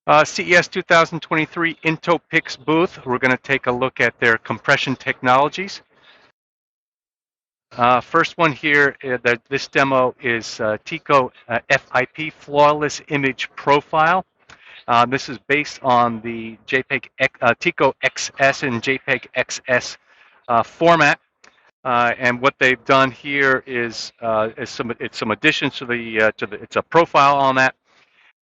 CES 2023 Intopix booth. We're going to take a look at their compression technologies. First one here, this demo is TICO FIP Flawless Image Profile. This is based on the JPEG TICO XS and JPEG XS format. And what they've done here is some additions to the it's a profile on that,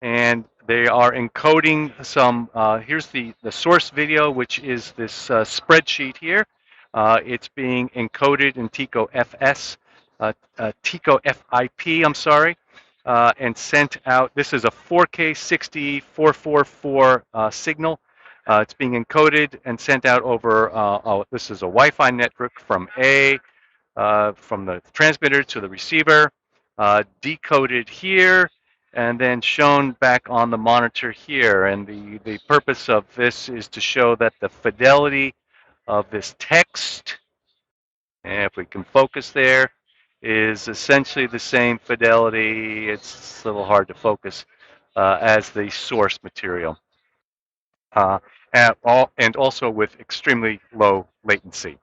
and they are encoding some. Here's the source video, which is this spreadsheet here. It's being encoded in TICO FS, TICO FIP. I'm sorry. And sent out. This is a 4K 60 444 signal. It's being encoded and sent out over. This is a Wi-Fi network from from the transmitter to the receiver, decoded here, and then shown back on the monitor here. And the purpose of this is to show that the fidelity of this text, and if we can focus there, is essentially the same fidelity. It's a little hard to focus as the source material. And also with extremely low latency.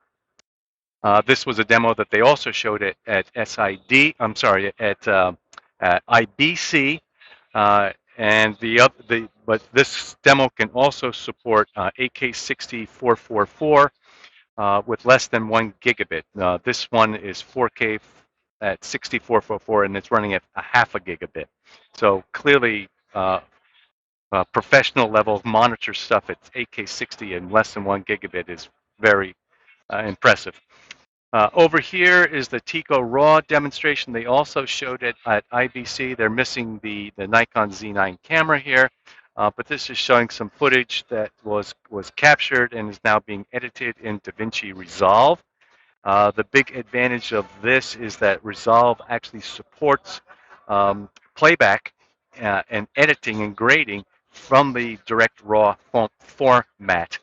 This was a demo that they also showed at SID. I'm sorry, at IBC, but this demo can also support 8K60 444 with less than 1 gigabit. This one is 4K at 6444, and it's running at a half a gigabit. So clearly, professional level monitor stuff at 8K60 and less than 1 gigabit is very impressive. Over here is the Tico Raw demonstration. They also showed it at IBC. They're missing the Nikon Z9 camera here, but this is showing some footage that was captured and is now being edited in Davinci Resolve. The big advantage of this is that Resolve actually supports playback and editing and grading from the direct raw format.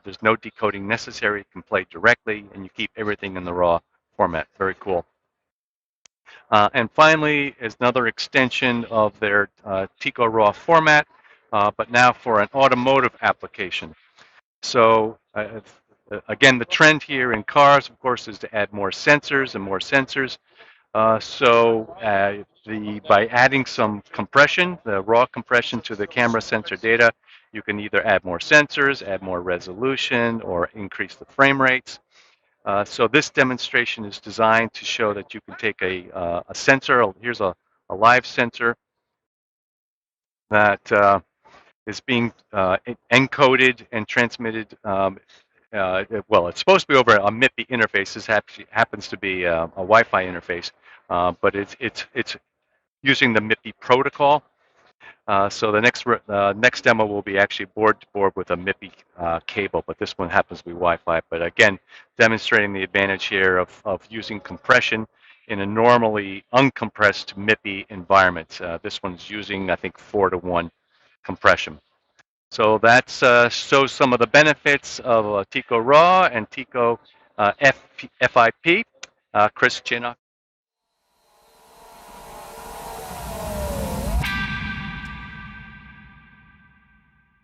There's no decoding necessary. You can play directly, and you keep everything in the raw format. Very cool. And finally, is another extension of their Tico Raw format, but now for an automotive application. So again, the trend here in cars, of course, is to add more sensors and more sensors. By adding some compression, the raw compression to the camera sensor data, you can either add more sensors, add more resolution, or increase the frame rates. So this demonstration is designed to show that you can take a sensor. Here's a live sensor that is being encoded and transmitted. Well, it's supposed to be over a MIPI interface. This happens to be a Wi-Fi interface, but it's using the MIPI protocol. So the next demo will be actually board to board with a MIPI cable, but this one happens to be Wi-Fi. But again, demonstrating the advantage here of using compression in a normally uncompressed MIPI environment. This one's using, I think, 4-to-1 compression. So that shows some of the benefits of Tico Raw and Tico FIP. Chris Chinnock.